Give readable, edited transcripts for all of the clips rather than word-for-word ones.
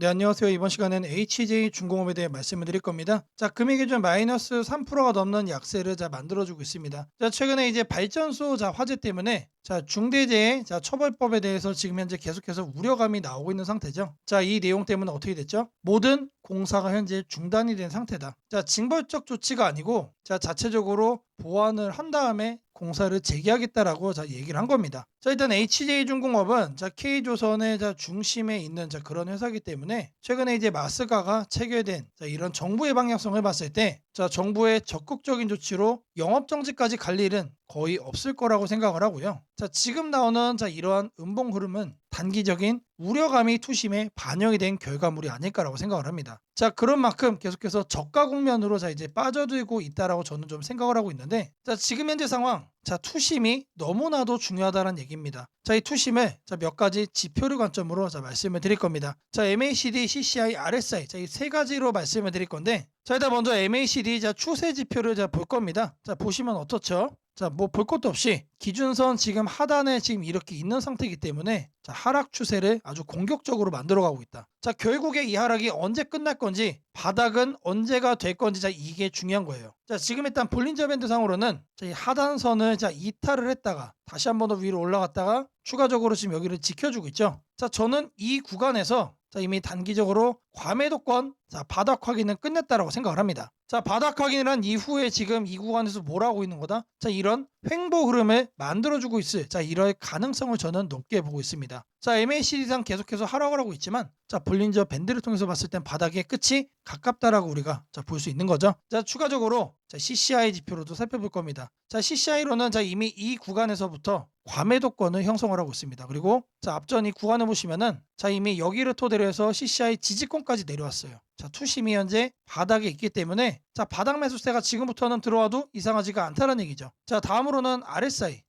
네, 안녕하세요. 이번 시간에는 HJ중공업에 대해 말씀을 드릴 겁니다. 자, 금액이 좀 마이너스 3%가 넘는 약세를 만들어주고 있습니다. 자, 최근에 이제 발전소 화재 때문에 중대재해 처벌법에 대해서 지금 현재 계속해서 우려감이 나오고 있는 상태죠. 자, 이 내용 때문에 어떻게 됐죠? 모든 공사가 현재 중단이 된 상태다. 자, 징벌적 조치가 아니고 자체적으로 보완을 한 다음에 공사를 재개하겠다라고 얘기를 한 겁니다. 자, 일단 HJ중공업은 K조선의 중심에 있는 그런 회사이기 때문에 최근에 이제 마스가가 체결된 이런 정부의 방향성을 봤을 때 정부의 적극적인 조치로 영업 정지까지 갈 일은 거의 없을 거라고 생각을 하고요. 자, 지금 나오는 이러한 음봉 흐름은 단기적인 우려감이 투심에 반영이 된 결과물이 아닐까라고 생각을 합니다. 자, 그런 만큼 계속해서 저가 국면으로 이제 빠져들고 있다라고 저는 좀 생각을 하고 있는데, 지금 현재 상황, 투심이 너무나도 중요하다는 얘기입니다. 이 투심을 몇 가지 지표를 관점으로 말씀을 드릴 겁니다. MACD, CCI, RSI 이 세 가지로 말씀을 드릴 건데, 일단 먼저 MACD 추세 지표를 볼 겁니다. 보시면 어떻죠? 뭐 볼 것도 없이 기준선 지금 하단에 지금 이렇게 있는 상태이기 때문에 하락 추세를 아주 공격적으로 만들어가고 있다. 결국에 이 하락이 언제 끝날 건지, 바닥은 언제가 될 건지 이게 중요한 거예요. 지금 일단 볼린저 밴드 상으로는 이 하단선을 이탈을 했다가 다시 한 번 더 위로 올라갔다가 추가적으로 지금 여기를 지켜주고 있죠. 저는 이 구간에서 이미 단기적으로 과매도권 바닥 확인은 끝냈다라고 생각을 합니다. 바닥 확인을 한 이후에 지금 이 구간에서 뭘 하고 있는 거다? 이런 횡보 흐름을 만들어주고 있을 이럴 가능성을 저는 높게 보고 있습니다. MACD상 계속해서 하락을 하고 있지만 볼린저 밴드를 통해서 봤을 땐 바닥의 끝이 가깝다라고 우리가 볼 수 있는 거죠. 추가적으로 CCI 지표로도 살펴볼 겁니다. CCI로는 이미 이 구간에서부터 과매도권을 형성을 하고 있습니다. 그리고 앞전 이 구간을 보시면은 이미 여기를 토대로 해서 CCI 지지권까지 내려왔어요. 투심이 현재 바닥에 있기 때문에 바닥 매수세가 지금부터는 들어와도 이상하지가 않다는 얘기죠. 다음으로는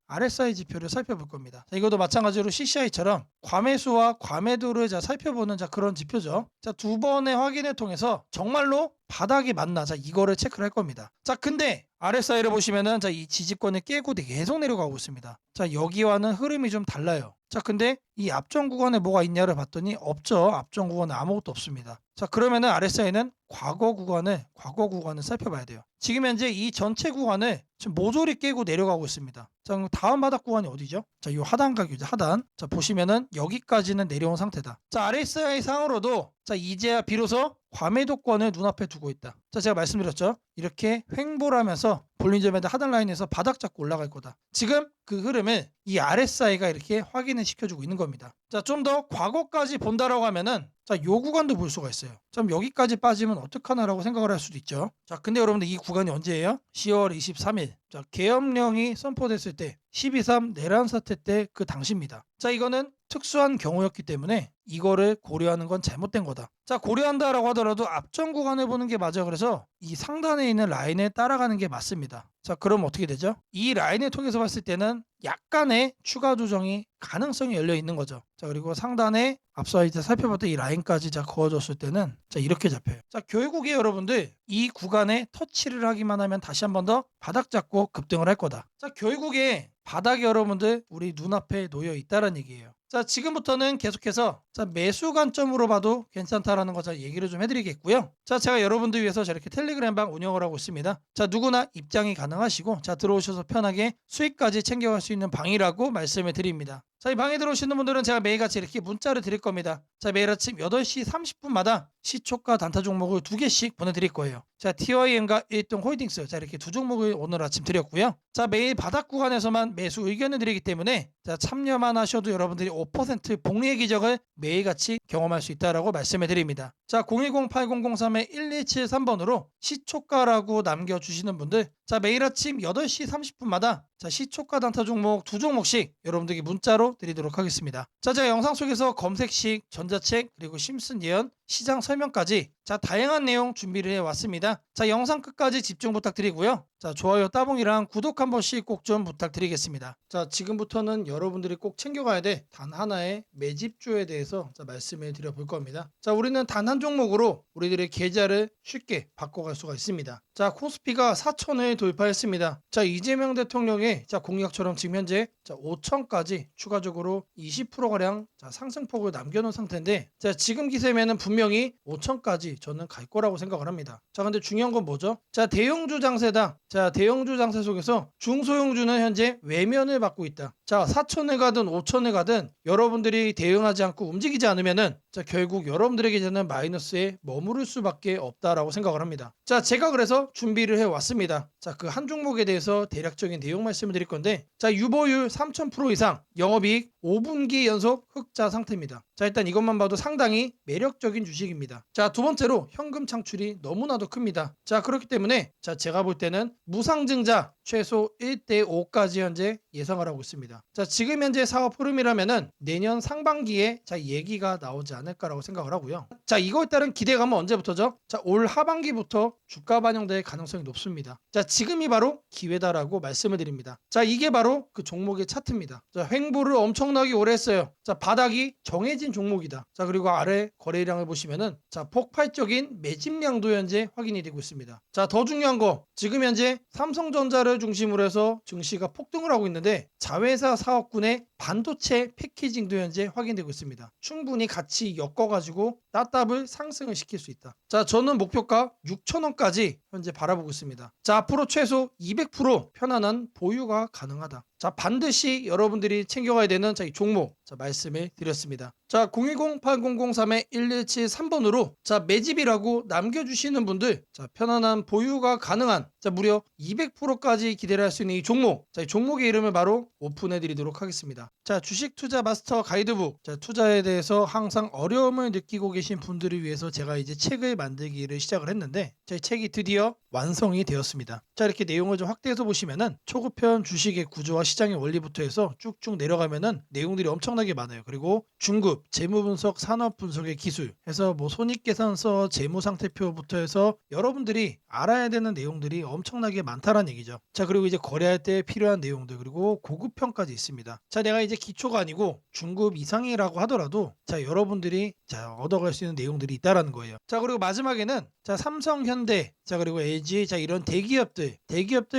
RSI 지표를 살펴볼 겁니다. 이것도 마찬가지로 CCI처럼 과매수와 과매도를 살펴보는 그런 지표죠. 두 번의 확인을 통해서 정말로 바닥이 맞나 이거를 체크를 할 겁니다. 근데 RSI를 보시면은 이 지지권을 깨고 계속 내려가고 있습니다. 여기와는 흐름이 좀 달라요. 근데 이 앞전 구간에 뭐가 있냐를 봤더니 없죠. 앞전 구간에 아무것도 없습니다. 그러면은 RSI는 과거 구간을 살펴봐야 돼요. 지금 현재 이 전체 구간을 지금 모조리 깨고 내려가고 있습니다. 그럼 다음 바닥 구간이 어디죠? 이 하단 가격이죠. 하단. 보시면은 여기까지는 내려온 상태다. RSI 상으로도 이제야 비로소 과매도권을 눈앞에 두고 있다. 제가 말씀드렸죠. 이렇게 횡보를 하면서 볼린저 밴드 하단 라인에서 바닥 잡고 올라갈 거다. 지금 그 흐름을 이 RSI가 이렇게 확인을 시켜주고 있는 겁니다. 좀 더 과거까지 본다라고 하면은 요 구간도 볼 수가 있어요. 여기까지 빠지면 어떡하나라고 생각을 할 수도 있죠. 근데 여러분들 이 구간이 언제예요? 10월 23일. 계엄령이 선포됐을 때 12.3 내란 사태 때 그 당시입니다. 이거는 특수한 경우였기 때문에 이거를 고려하는 건 잘못된 거다. 고려한다라고 하더라도 앞전 구간을 보는 게 맞아. 그래서 이 상단에 있는 라인에 따라가는 게 맞습니다. 그럼 어떻게 되죠? 이 라인을 통해서 봤을 때는 약간의 추가 조정이 가능성이 열려 있는 거죠. 그리고 상단에 앞서 이제 살펴봤던 이 라인까지 그어줬을 때는 이렇게 잡혀요. 결국에 여러분들 이 구간에 터치를 하기만 하면 다시 한 번 더 바닥 잡고 급등을 할 거다. 결국에 바닥이 여러분들 우리 눈앞에 놓여 있다는 얘기예요. 지금부터는 계속해서 매수 관점으로 봐도 괜찮다라는 거 얘기를 좀 해드리겠고요. 제가 여러분들 위해서 이렇게 텔레그램방 운영을 하고 있습니다. 누구나 입장이 가능하시고 들어오셔서 편하게 수익까지 챙겨갈 수 있는 방이라고 말씀을 드립니다. 이 방에 들어오시는 분들은 제가 매일같이 이렇게 문자를 드릴 겁니다. 매일 아침 8시 30분마다 시초가 단타 종목을 2개씩 보내드릴 거예요. TIM과 1등 홀딩스 이렇게 두 종목을 오늘 아침 드렸고요. 매일 바닥 구간에서만 매수 의견을 드리기 때문에 참여만 하셔도 여러분들이 5% 복리의 기적을 매일같이 경험할 수 있다라고 말씀을 드립니다. 010-8003-1173번으로 시초가라고 남겨주시는 분들 매일 아침 8시 30분마다 시초가 단타 종목 두 종목씩 여러분들에게 문자로 드리도록 하겠습니다. 제가 영상 속에서 검색식, 전자책, 그리고 심슨 예언, 시장 설명까지 자, 다양한 내용 준비를 해왔습니다. 자, 영상 끝까지 집중 부탁드리고요. 자, 좋아요 따봉이랑 구독 한 번씩 꼭 좀 부탁드리겠습니다. 자, 지금부터는 여러분들이 꼭 챙겨가야 돼 단 하나의 매집주에 대해서 말씀을 드려볼 겁니다. 자, 우리는 단 한 종목으로 우리들의 계좌를 쉽게 바꿔갈 수가 있습니다. 자, 코스피가 4천을 돌파했습니다. 자, 이재명 대통령의 공약처럼 지금 현재 5천까지 추가적으로 20%가량 상승폭을 남겨놓은 상태인데, 자, 지금 기세면은 분명히 5천까지 저는 갈 거라고 생각을 합니다. 자, 근데 중요한 건 뭐죠? 자, 대형주 장세다. 자, 대형주 장세 속에서 중소형주는 현재 외면을 받고 있다. 자, 4천을 가든 5천을 가든 여러분들이 대응하지 않고 움직이지 않으면은 결국 여러분들에게 되는 마이너스에 머무를 수밖에 없다라고 생각을 합니다. 자, 제가 그래서 준비를 해왔습니다. 자, 그 한 종목에 대해서 대략적인 내용 말씀을 드릴 건데, 자, 유보율 3000% 이상, 영업이익 5분기 연속 흑자 상태입니다. 자, 일단 이것만 봐도 상당히 매력적인 주식입니다. 자, 두 번째로 현금 창출이 너무나도 큽니다. 자, 그렇기 때문에 제가 볼 때는 무상증자 최소 1대5까지 현재 예상을 하고 있습니다. 자, 지금 현재 사업 흐름이라면은 내년 상반기에 얘기가 나오지 않을까라고 생각을 하고요. 자, 이거에 따른 기대감은 언제부터죠? 자, 올 하반기부터 주가 반영될 가능성이 높습니다. 자, 지금이 바로 기회다라고 말씀을 드립니다. 자, 이게 바로 그 종목의 차트입니다. 자, 횡보를 엄청나게 오래 했어요. 자, 바닥이 정해진 종목이다. 자, 그리고 아래 거래량을 보시면은 폭발적인 매집량도 현재 확인이 되고 있습니다. 자, 더 중요한 거, 지금 현재 삼성전자를 중심으로 해서 증시가 폭등을 하고 있는데 자회사 사업군의 반도체 패키징도 현재 확인되고 있습니다. 충분히 같이 엮어가지고 따답을 상승을 시킬 수 있다. 자, 저는 목표가 6,000원까지 현재 바라보고 있습니다. 자, 앞으로 최소 200% 편안한 보유가 가능하다. 자, 반드시 여러분들이 챙겨가야 되는 이 종목 말씀을 드렸습니다. 자, 010-8003-1173번으로 매집이라고 남겨주시는 분들, 편안한 보유가 가능한 무려 200%까지 기대를 할 수 있는 이 종목, 이 종목의 이름을 바로 오픈해 드리도록 하겠습니다. 자, 주식 투자 마스터 가이드북, 투자에 대해서 항상 어려움을 느끼고 계신 분들을 위해서 제가 이제 책을 만들기를 시작을 했는데, 이 책이 드디어 완성이 되었습니다. 자, 이렇게 내용을 좀 확대해서 보시면은 초급편 주식의 구조와 시장의 원리부터 해서 쭉쭉 내려가면은 내용들이 엄청나게 많아요. 그리고 중급 재무 분석, 산업 분석의 기술 해서 손익계산서, 재무 상태표부터 해서 여러분들이 알아야 되는 내용들이 엄청나게 많다라는 얘기죠. 자, 그리고 이제 거래할 때 필요한 내용들, 그리고 고급편까지 있습니다. 자, 내가 이제 기초가 아니고 중급 이상이라고 하더라도 여러분들이 얻어갈 수 있는 내용들이 있다라는 거예요. 자, 그리고 마지막에는 삼성, 현대, 그리고 LG, 이런 대기업들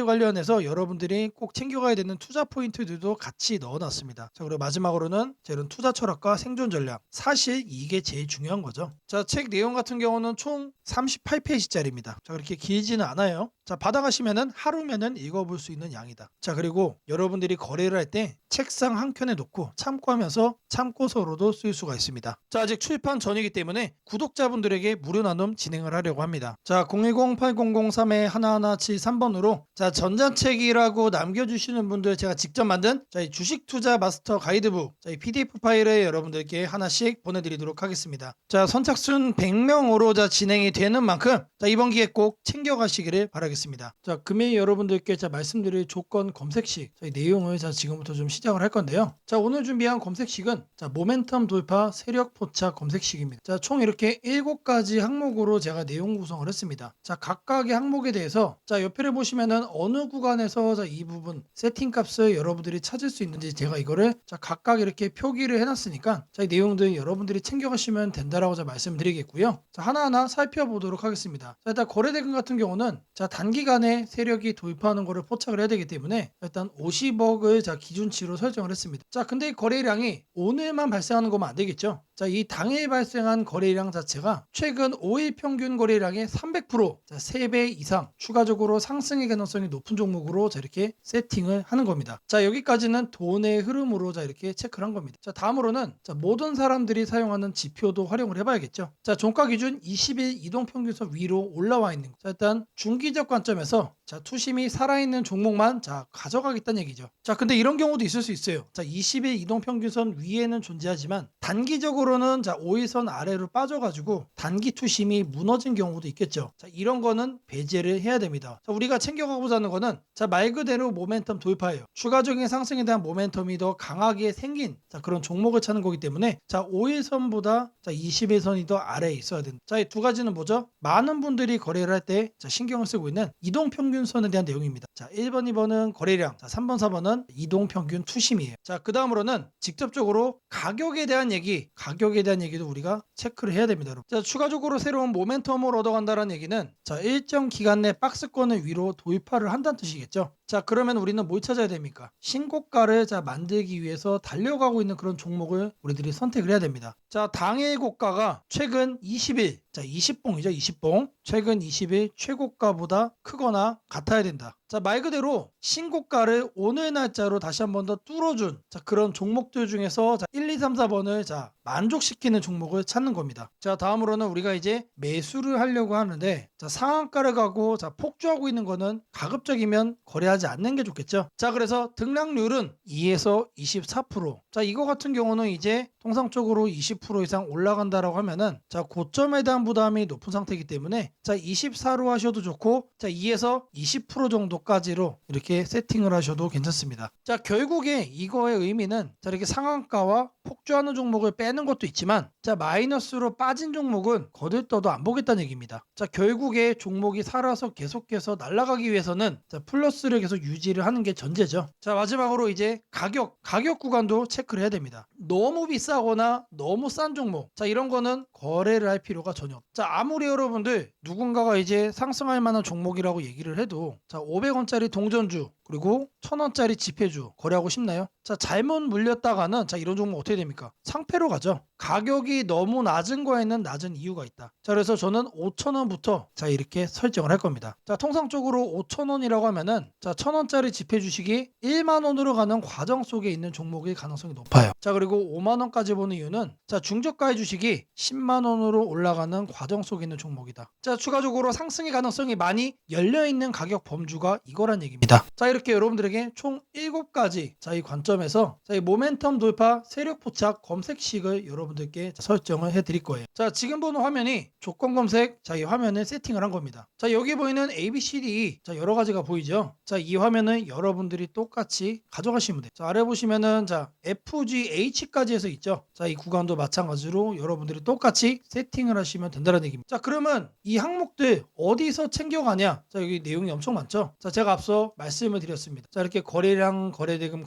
관련해서 여러분들이 꼭 챙겨가야 되는 투자 포인트들도 같이 넣어놨습니다. 자, 그리고 마지막으로는 이런 투자 철학과 생존 전략, 사실 이게 제일 중요한 거죠. 자, 책 내용 같은 경우는 총 38페이지짜리입니다. 자, 그렇게 길지는 않아요. 자, 받아가시면은 하루면은 읽어볼 수 있는 양이다. 자, 그리고 여러분들이 거래를 할 때 책상 한 켠에 놓고 참고하면서 참고서로도 쓸 수가 있습니다. 자, 아직 출판 전이기 때문에 구독자분들에게 무료 나눔 진행을 하려고 합니다. 자, 010-8003-1173번으로 전자책이라고 남겨주시는 분들 제가 직접 만든 이 주식 투자 마스터 가이드북 이 PDF 파일을 여러분들께 하나씩 보내드리도록 하겠습니다. 자, 선착순 100명으로 진행이 되는 만큼 이번 기회에 꼭 챙겨가시기를 바라겠습니다. 자, 금일 여러분들께 말씀드릴 조건 검색식 내용을 지금부터 좀 시작을 할 건데요. 자, 오늘 준비한 검색식은 모멘텀 돌파 세력 포착 검색식입니다. 자, 총 이렇게 7가지 항목으로 제가 내용 구성을 했습니다. 자, 각각의 항목에 대해서 옆에를 보시면은 어느 구간에서 이 부분 세팅 값을 여러분들이 찾을 수 있는지 제가 이거를 각각 이렇게 표기를 해놨으니까 이 내용들 여러분들이 챙겨가시면 된다라고 말씀드리겠고요. 자, 하나하나 살펴보도록 하겠습니다. 자, 일단 거래대금 같은 경우는 단기간에 세력이 돌파하는 거를 포착을 해야 되기 때문에 일단 50억을 기준치로 설정을 했습니다. 자, 근데 이 거래량이 오늘만 발생하는 거면 안 되겠죠. 자, 이 당일 발생한 거래량 자체가 최근 5일 평균 거래량의 300%, 3배 이상 추가적으로 상승의 가능성이 높은 종목으로 이렇게 세팅을 하는 겁니다. 자, 여기까지는 돈의 흐름으로 이렇게 체크를 한 겁니다. 자, 다음으로는 모든 사람들이 사용하는 지표도 활용을 해봐야겠죠. 자, 종가 기준 20일 이동 평균선 위로 올라와 있는 거. 자, 일단 중기적 관점에서 자, 투심이 살아있는 종목만 자 가져가겠다는 얘기죠. 자, 근데 이런 경우도 있을 수 있어요. 자, 20일 이동평균선 위에는 존재하지만 단기적으로는 자 5일선 아래로 빠져가지고 단기 투심이 무너진 경우도 있겠죠. 자, 이런 거는 배제를 해야 됩니다. 자, 우리가 챙겨가고자 하는 거는 자 말 그대로 모멘텀 돌파예요. 추가적인 상승에 대한 모멘텀이 더 강하게 생긴 자 그런 종목을 찾는 거기 때문에 자 5일선보다 자 20일선이 더 아래에 있어야 된다. 자, 이 두 가지는 뭐죠? 많은 분들이 거래를 할 때 신경을 쓰고 있는 이동평균선에 대한 내용입니다. 자, 1번, 2번은 거래량, 자, 3번, 4번은 이동평균 투심이에요. 자, 그 다음으로는 직접적으로 가격에 대한 얘기도 우리가 체크를 해야 됩니다. 여러분. 자, 추가적으로 새로운 모멘텀을 얻어간다는 얘기는 자, 일정 기간 내 박스권을 위로 돌파를 한다는 뜻이겠죠. 자, 그러면 우리는 뭘 찾아야 됩니까? 신고가를 자 만들기 위해서 달려가고 있는 그런 종목을 우리들이 선택을 해야 됩니다. 자, 당일 고가가 최근 20일, 자 20봉이죠. 20봉. 최근 20일 최고가보다 크거나 같아야 된다. 자, 말 그대로 신고가를 오늘 날짜로 다시 한 번 더 뚫어준 자 그런 종목들 중에서 자 1, 2, 3, 4번을 자 만족시키는 종목을 찾는 겁니다. 자, 다음으로는 우리가 이제 매수를 하려고 하는데 자 상한가를 가고 자 폭주하고 있는 거는 가급적이면 거래하지 않는 게 좋겠죠. 자, 그래서 등락률은 2에서 24%. 자, 이거 같은 경우는 이제 통상적으로 20% 이상 올라간다라고 하면은 자 고점에 대한 부담이 높은 상태이기 때문에 자 24로 하셔도 좋고 자 2에서 20% 정도까지로 이렇게 세팅을 하셔도 괜찮습니다. 자, 결국에 이거의 의미는 자 이렇게 상한가와 폭주하는 종목을 빼는 것도 있지만 자 마이너스로 빠진 종목은 거들떠도 안 보겠다는 얘기입니다. 자, 결국에 종목이 살아서 계속해서 날아가기 위해서는 자 플러스를 계속 유지를 하는 게 전제죠. 자, 마지막으로 이제 가격 구간도 체크를 해야 됩니다. 너무 비싸거나 너무 싼 종목 자 이런 거는 거래를 할 필요가 전혀 없다. 자, 아무리 여러분들 누군가가 이제 상승할 만한 종목이라고 얘기를 해도 자 500원짜리 동전주 그리고 1000원짜리 지폐주 거래하고 싶나요? 자, 잘못 물렸다가는 자 이런 종목 어떻게 됩니까? 상패로 가죠. 가격이 너무 낮은 거에는 낮은 이유가 있다. 자, 그래서 저는 5,000원부터 자 이렇게 설정을 할 겁니다. 자, 통상적으로 5,000원이라고 하면은 자 1000원짜리 지폐 주식이 1만 원으로 가는 과정 속에 있는 종목일 가능성이 높아요. 자, 그리고 5만 원까지 보는 이유는 자 중저가의 주식이 10만 원으로 올라가는 과정 속에 있는 종목이다. 자, 추가적으로 상승의 가능성이 많이 열려 있는 가격 범주가 이거란 얘기입니다. 자, 이렇게 여러분들에게 총 7가지 자 이 관점에서 자 이 모멘텀 돌파 세력 포착 검색식을 여러분들께 설정을 해 드릴 거예요. 자, 지금 보는 화면이 조건 검색 자 이 화면을 세팅을 한 겁니다. 자, 여기 보이는 ABCD 자 여러 가지가 보이죠. 자, 이 화면은 여러분들이 똑같이 가져가시면 돼요. 자, 아래 보시면은 자 FGH까지 해서 있죠. 자, 이 구간도 마찬가지로 여러분들이 똑같이 세팅을 하시면 된다는 얘기입니다. 자, 그러면 이 항목들 어디서 챙겨가냐? 자, 여기 내용이 엄청 많죠. 자, 제가 앞서 말씀을 드렸습니다. 자, 이렇게 거래량, 거래대금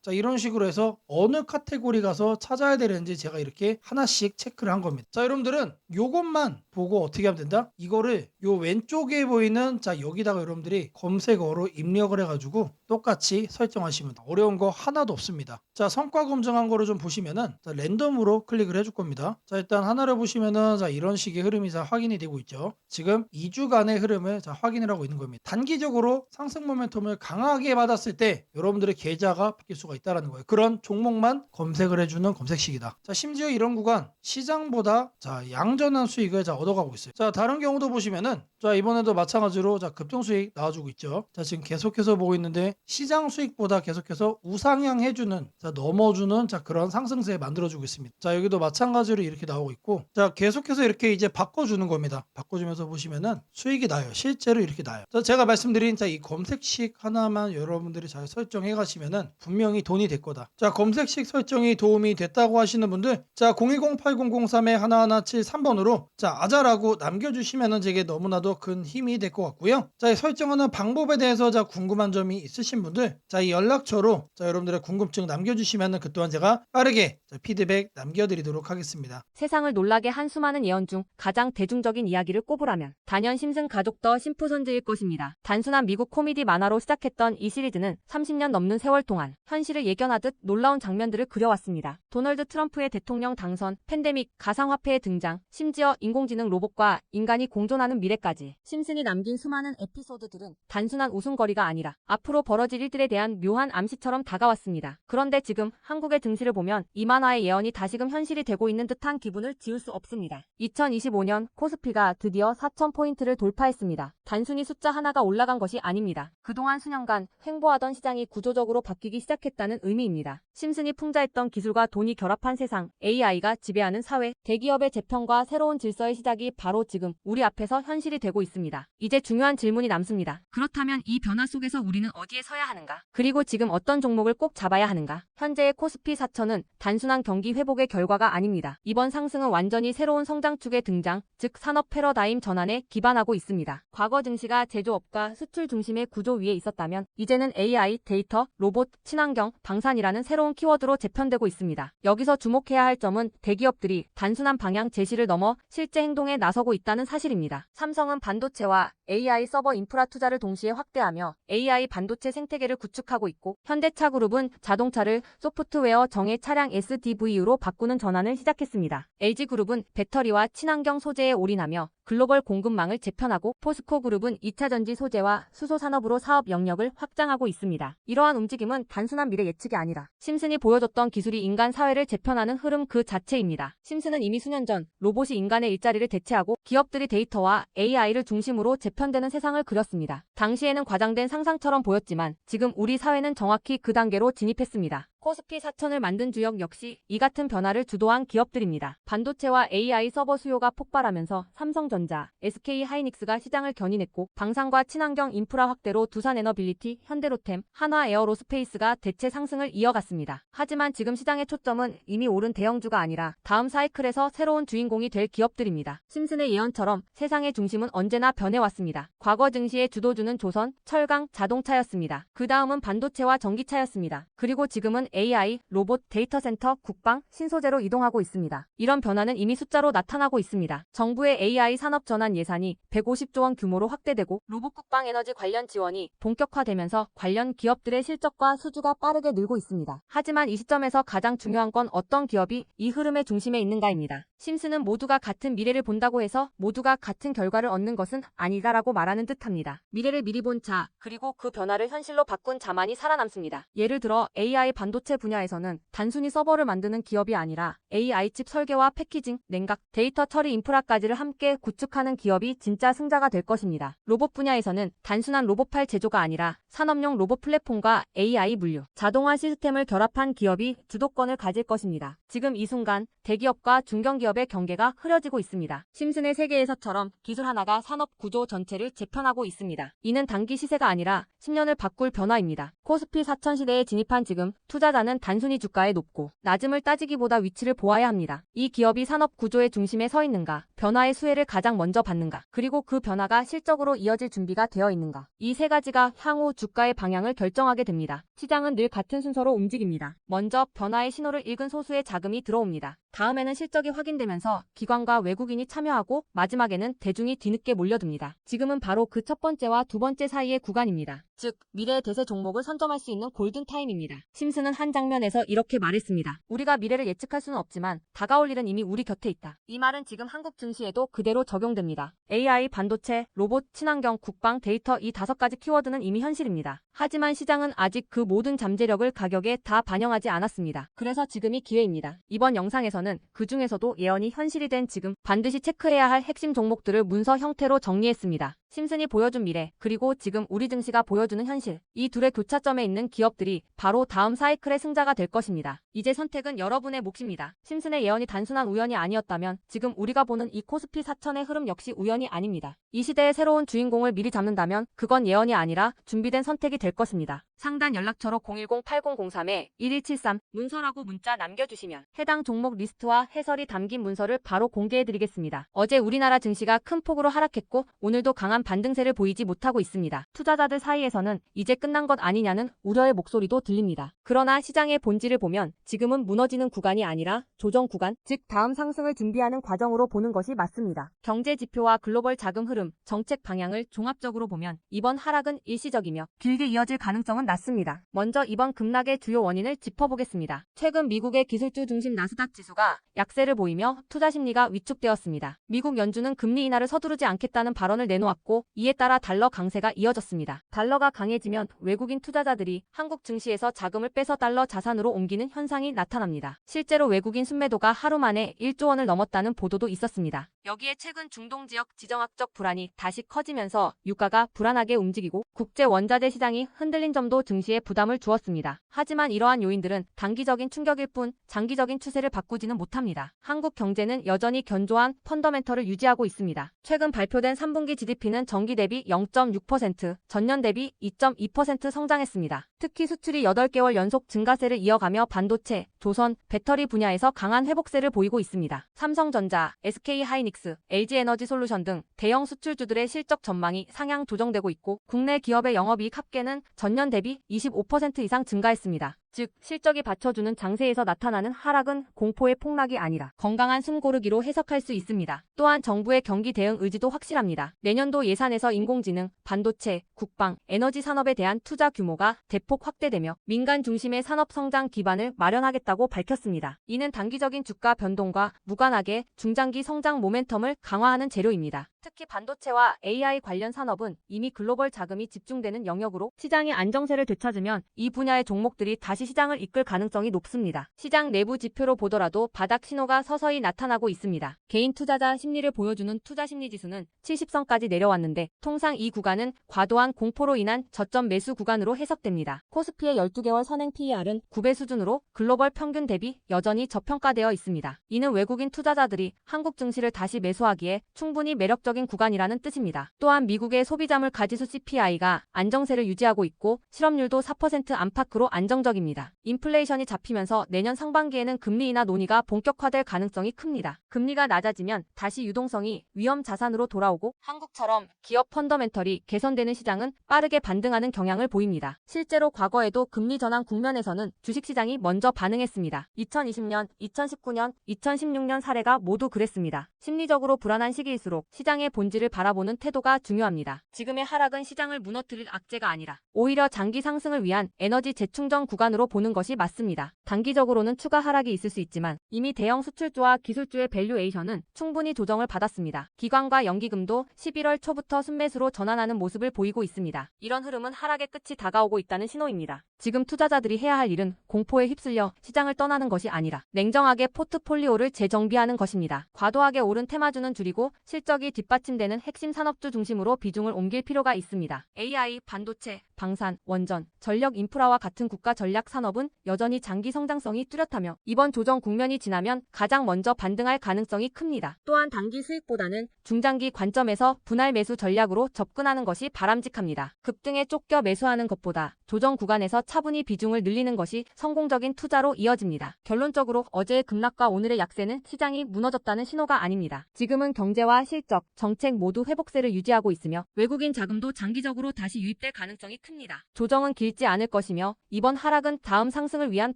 자 이런 식으로 해서 어느 카테고리 가서 찾아야 되는지 제가 이렇게 하나씩 체크를 한 겁니다. 자, 여러분들은 요것만 보고 어떻게 하면 된다? 이거를 요 왼쪽에 보이는 자 여기다가 여러분들이 검색어로 입력을 해가지고 똑같이 설정하시면 돼요. 어려운 거 하나도 없습니다. 자, 성과 검증한 거를 좀 보시면은 자, 랜덤으로 클릭을 해줄 겁니다. 자, 일단 하나를 보시면은 자 이런 식의 흐름이 자 확인이 되고 있죠. 지금 2주간의 흐름을 자 확인을 하고 있는 겁니다. 단기적으로 상승 모멘텀을 강하게 받았을 때 여러분들의 계좌가 바뀔 수가 있다는 거예요. 그런 종목만 검색을 해주는 검색식이다. 자, 심지어 이런 구간 시장보다 자 양전한 수익을 자 얻어가고 있어요. 자, 다른 경우도 보시면은 자 이번에도 마찬가지로 자 급등 수익 나와주고 있죠. 자, 지금 계속해서 보고 있는데 시장 수익보다 계속해서 우상향 해주는 자 넘어주는 자 그런 상승세 만들어주고 있습니다. 자, 여기도 마찬가지로 이렇게 나오고 있고 자 계속해서 이렇게 이제 바꿔주는 겁니다. 바꿔주면서 보시면은 수익이 나요. 실제로 이렇게 나요. 자, 제가 말씀드린 자 이 검색식 하나만 여러분들이 잘 설정해 가시면은 분명히 돈이 될 거다. 자, 검색식 설정이 도움이 됐다고 하시는 분들 자 010-8003-1173번으로 자 아자라고 남겨주시면은 제게 너무나도 큰 힘이 될 것 같고요. 자, 이 설정하는 방법에 대해서 자 궁금한 점이 있으신 분들 자 이 연락처로 자 여러분들의 궁금증 남겨주시면은 그 또한 제가 빠르게 자 피드백 남겨드리도록 하겠습니다. 세상을 놀라게 한 수많은 예언 중 가장 대중적인 이야기를 꼽으라면 단연 심슨 가족 더 심프선즈일 것입니다. 단순한 미국 코미디 만화로 시작했던 이 시리즈는 30년 넘는 세월 동안 현실을 예견하듯 놀라운 장면들을 그려왔습니다. 도널드 트럼프의 대통령 당선, 팬데믹, 가상화폐의 등장, 심지어 인공지능 로봇과 인간이 공존하는 미래까지 심슨이 남긴 수많은 에피소드들은 단순한 웃음거리가 아니라 앞으로 벌어질 일들에 대한 묘한 암시처럼 다가왔습니다. 그런데 지금 한국의 등실을 보면 이 만화의 예언이 다시금 현실이 되고 있는 듯한 기분을 지울 수 없습니다. 2025년 코스피가 드디어 4,000포인트를 돌파했습니다. 단순히 숫자 하나가 올라간 것이 아닙니다. 그동안 수년간 횡보하던 시장이 구조적으로 바뀌기 시작했다는 의미입니다. 심슨이 풍자했던 기술과 돈이 결합한 세상, AI가 지배하는 사회, 대기업의 재편과 새로운 질서의 시작이 바로 지금 우리 앞에서 현실이 되고 있습니다. 이제 중요한 질문이 남습니다. 그렇다면 이 변화 속에서 우리는 어디에 서야 하는가? 그리고 지금 어떤 종목을 꼭 잡아야 하는가? 현재의 코스피 4천은 단순한 경기 회복의 결과가 아닙니다. 이번 상승은 완전히 새로운 성장축의 등장, 즉 산업 패러다임 전환에 기반하고 있습니다. 과거 증시가 제조업과 수출 중심의 구조 위에 있었다면 이제는 AI, 데이터, 로봇, 친환경, 방산이라는 새로운 키워드로 재편되고 있습니다. 여기서 주목해야 할 점은 대기업들이 단순한 방향 제시를 넘어 실제 행동에 나서고 있다는 사실입니다. 삼성은 반도체와 AI 서버 인프라 투자를 동시에 확대하며 AI 반도체 생태계를 구축하고 있고, 현대차그룹은 자동차를 소프트웨어 정예 차량 SDV로 바꾸는 전환을 시작했습니다. LG그룹은 배터리와 친환경 소재에 올인하며 글로벌 공급망을 재편하고, 포스코그룹은 2차 전지 소재와 수소 산업으로 사업 영역을 확장하고 있습니다. 이러한 움직임은 단순한 미래 예측이 아니라 심슨이 보여줬던 기술이 인간 사회를 재편하는 흐름 그 자체입니다. 심슨은 이미 수년 전 로봇이 인간의 일자리를 대체하고 기업들이 데이터와 AI를 중심으로 재편되는 세상을 그렸습니다. 당시에는 과장된 상상처럼 보였지만 지금 우리 사회는 정확히 그 단계로 진입했습니다. 코스피 4천을 만든 주역 역시 이 같은 변화를 주도한 기업들입니다. 반도체와 AI 서버 수요가 폭발하면서 삼성전자, SK하이닉스가 시장을 견인했고, 방산과 친환경 인프라 확대로 두산에너빌리티, 현대로템, 한화에어로스페이스가 대체 상승을 이어갔습니다. 하지만 지금 시장의 초점은 이미 오른 대형주가 아니라 다음 사이클에서 새로운 주인공이 될 기업들입니다. 심슨의 예언처럼 세상의 중심은 언제나 변해왔습니다. 과거 증시의 주도주는 조선, 철강, 자동차였습니다. 그 다음은 반도체와 전기차였습니다. 그리고 지금은 AI, 로봇, 데이터 센터, 국방, 신소재로 이동하고 있습니다. 이런 변화는 이미 숫자로 나타나고 있습니다. 정부의 AI 산업 전환 예산이 150조 원 규모로 확대되고, 로봇 국방 에너지 관련 지원이 본격화되면서 관련 기업들의 실적과 수주가 빠르게 늘고 있습니다. 하지만 이 시점에서 가장 중요한 건 어떤 기업이 이 흐름의 중심에 있는가입니다. 심슨은 모두가 같은 미래를 본다고 해서 모두가 같은 결과를 얻는 것은 아니다라고 말하는 듯합니다. 미래를 미리 본 자, 그리고 그 변화를 현실로 바꾼 자만이 살아남습니다. 예를 들어 AI 반도체 분야에서는 단순히 서버를 만드는 기업이 아니라 AI 칩 설계와 패키징, 냉각, 데이터 처리 인프라까지를 함께 구축하는 기업이 진짜 승자가 될 것입니다. 로봇 분야에서는 단순한 로봇팔 제조가 아니라 산업용 로봇 플랫폼과 AI 물류, 자동화 시스템을 결합한 기업이 주도권을 가질 것입니다. 지금 이 순간 대기업과 중견기업의 경계가 흐려지고 있습니다. 심슨의 세계에서처럼 기술 하나가 산업 구조 전체를 재편하고 있습니다. 이는 단기 시세가 아니라 10년을 바꿀 변화입니다. 코스피 4천 시대에 진입한 지금 투자자는 단순히 주가의 높고 낮음을 따지기보다 위치를 보아야 합니다. 이 기업이 산업 구조의 중심에 서 있는가, 변화의 수혜를 가장 먼저 받는가, 그리고 그 변화가 실적으로 이어질 준비가 되어 있는가. 이 세 가지가 향후 주가의 방향을 결정하게 됩니다. 시장은 늘 같은 순서로 움직입니다. 먼저 변화의 신호를 읽은 소수의 자금이 들어옵니다. 다음에는 실적이 확인되면서 기관과 외국인이 참여하고, 마지막에는 대중이 뒤늦게 몰려듭니다. 지금은 바로 그 첫 번째와 두 번째 사이의 구간입니다. 즉, 미래의 대세 종목을 선점할 수 있는 골든타임입니다. 심슨은 한 장면에서 이렇게 말했습니다. 우리가 미래를 예측할 수는 없지만 다가올 일은 이미 우리 곁에 있다. 이 말은 지금 한국 증시에도 그대로 적용됩니다. AI, 반도체, 로봇, 친환경, 국방, 데이터 이 5가지 키워드는 이미 현실입니다. 하지만 시장은 아직 그 모든 잠재력을 가격에 다 반영하지 않았습니다. 그래서 지금이 기회입니다. 이번 영상에서는 그 중에서도 예언이 현실이 된 지금 반드시 체크해야 할 핵심 종목들을 문서 형태로 정리했습니다. 심슨이 보여준 미래, 그리고 지금 우리 증시가 보여주는 현실, 이 둘의 교차점에 있는 기업들이 바로 다음 사이클의 승자가 될 것입니다. 이제 선택은 여러분의 몫입니다. 심슨의 예언이 단순한 우연이 아니었다면 지금 우리가 보는 이 코스피 4천의 흐름 역시 우연이 아닙니다. 이 시대의 새로운 주인공을 미리 잡는다면 그건 예언이 아니라 준비된 선택이 될 것입니다. 상단 연락처로 010-8003-1173 문서라고 문자 남겨주시면 해당 종목 리스트와 해설이 담긴 문서를 바로 공개해드리겠습니다. 어제 우리나라 증시가 큰 폭으로 하락했고 오늘도 강한 반등세를 보이지 못하고 있습니다. 투자자들 사이에서는 이제 끝난 것 아니냐는 우려의 목소리도 들립니다. 그러나 시장의 본질을 보면 지금은 무너지는 구간이 아니라 조정 구간, 즉 다음 상승을 준비하는 과정으로 보는 것이 맞습니다. 경제 지표와 글로벌 자금 흐름, 정책 방향을 종합적으로 보면 이번 하락은 일시적이며 길게 이어질 가능성은 낮습니다. 먼저 이번 급락의 주요 원인을 짚어보겠습니다. 최근 미국의 기술주 중심 나스닥 지수가 약세를 보이며 투자 심리가 위축되었습니다. 미국 연준은 금리 인하를 서두르지 않겠다는 발언을 내놓았고, 이에 따라 달러 강세가 이어졌습니다. 달러가 강해지면 외국인 투자자들이 한국 증시에서 자금을 빼서 달러 달러 자산으로 옮기는 현상이 나타납니다. 실제로 외국인 순매도가 하루 만에 1조 원을 넘었다는 보도도 있었습니다. 여기에 최근 중동 지역 지정학적 불안이 다시 커지면서 유가가 불안하게 움직이고 국제 원자재 시장이 흔들린 점도 증시에 부담을 주었습니다. 하지만 이러한 요인들은 단기적인 충격일 뿐 장기적인 추세를 바꾸지는 못합니다. 한국 경제는 여전히 견조한 펀더멘털을 유지하고 있습니다. 최근 발표된 3분기 GDP는 전기 대비 0.6%, 전년 대비 2.2% 성장했습니다. 특히 수출이 8개월 연속 증가세를 이어가며 반도체, 조선, 배터리 분야에서 강한 회복세를 보이고 있습니다. 삼성전자, SK하이닉스, LG에너지솔루션 등 대형 수출주들의 실적 전망이 상향 조정되고 있고 국내 기업의 영업이익 합계는 전년 대비 25% 이상 증가했습니다. 즉 실적이 받쳐주는 장세에서 나타나는 하락은 공포의 폭락이 아니라 건강한 숨고르기로 해석할 수 있습니다. 또한 정부의 경기 대응 의지도 확실합니다. 내년도 예산에서 인공지능, 반도체, 국방, 에너지 산업에 대한 투자 규모가 대폭 확대되며 민간 중심의 산업 성장 기반을 마련하겠다고 밝혔습니다. 이는 단기적인 주가 변동과 무관하게 중장기 성장 모멘텀을 강화하는 재료입니다. 특히 반도체와 AI 관련 산업은 이미 글로벌 자금이 집중되는 영역으로 시장이 안정세를 되찾으면 이 분야의 종목들이 다시 시장을 이끌 가능성이 높습니다. 시장 내부 지표로 보더라도 바닥 신호가 서서히 나타나고 있습니다. 개인 투자자 심리를 보여주는 투자심리지수는 70선까지 내려왔는데 통상 이 구간은 과도한 공포로 인한 저점 매수 구간으로 해석됩니다. 코스피의 12개월 선행 PER은 9배 수준으로 글로벌 평균 대비 여전히 저평가되어 있습니다. 이는 외국인 투자자들이 한국 증시를 다시 매수하기에 충분히 매력적인 구간이라는 뜻입니다. 또한 미국의 소비자물 가지수 CPI가 안정세를 유지하고 있고 실업률도 4% 안팎으로 안정적입니다. 인플레이션이 잡히면서 내년 상반기에는 금리 인하 논의가 본격화될 가능성이 큽니다. 금리가 낮아지면 다시 유동성이 위험 자산으로 돌아오고 한국처럼 기업 펀더멘털이 개선되는 시장은 빠르게 반등하는 경향을 보입니다. 실제로 과거에도 금리 전환 국면에서는 주식시장이 먼저 반응했습니다. 2020년, 2019년, 2016년 사례가 모두 그랬습니다. 심리적으로 불안한 시기일수록 시장의 본질을 바라보는 태도가 중요합니다. 지금의 하락은 시장을 무너뜨릴 악재가 아니라 오히려 장기 상승을 위한 에너지 재충전 구간으로 보는 것이 맞습니다. 단기적으로는 추가 하락이 있을 수 있지만 이미 대형 수출주와 기술주의 밸류에이션은 충분히 조정을 받았습니다. 기관과 연기금도 11월 초부터 순매수로 전환하는 모습을 보이고 있습니다. 이런 흐름은 하락의 끝이 다가오고 있다는 신호입니다. 지금 투자자들이 해야 할 일은 공포에 휩쓸려 시장을 떠나는 것이 아니라 냉정하게 포트폴리오를 재정비하는 것입니다. 과도하게 오른 테마주는 줄이고 실적이 뒷받침되는 핵심 산업주 중심으로 비중을 옮길 필요가 있습니다. AI, 반도체, 방산, 원전, 전력 인프라와 같은 국가 전략 산업은 여전히 장기 성장성이 뚜렷하며 이번 조정 국면이 지나면 가장 먼저 반등할 가능성이 큽니다. 또한 단기 수익보다는 중장기 관점에서 분할 매수 전략으로 접근하는 것이 바람직합니다. 급등에 쫓겨 매수하는 것보다 조정 구간에서 차분히 비중을 늘리는 것이 성공적인 투자로 이어집니다. 결론적으로 어제의 급락과 오늘의 약세는 시장이 무너졌다는 신호가 아닙니다. 지금은 경제와 실적, 정책 모두 회복세를 유지하고 있으며 외국인 자금도 장기적으로 다시 유입될 가능성이 큽니다. 조정은 길지 않을 것이며 이번 하락은 다음 상승을 위한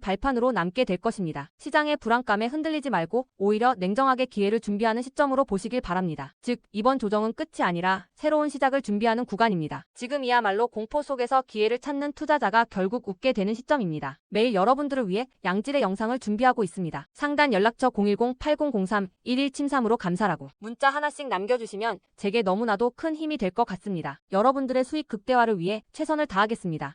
발판으로 남게 될 것입니다. 시장의 불안감에 흔들리지 말고 오히려 냉정하게 기회를 준비하는 시점으로 보시길 바랍니다. 즉, 이번 조정은 끝이 아니라 새로운 시작을 준비하는 구간입니다. 지금이야말로 공포 속에서 기회를 찾는 투자자가 결국 웃게 되는 시점입니다. 매일 여러분들을 위해 양질의 영상을 준비하고 있습니다. 상단 연락처 010-8003-1173으로 감사라고 문자 하나씩 남겨주시면 제게 너무나도 큰 힘이 될 것 같습니다. 여러분들의 수익 극대화를 위해 최선을 다하겠습니다.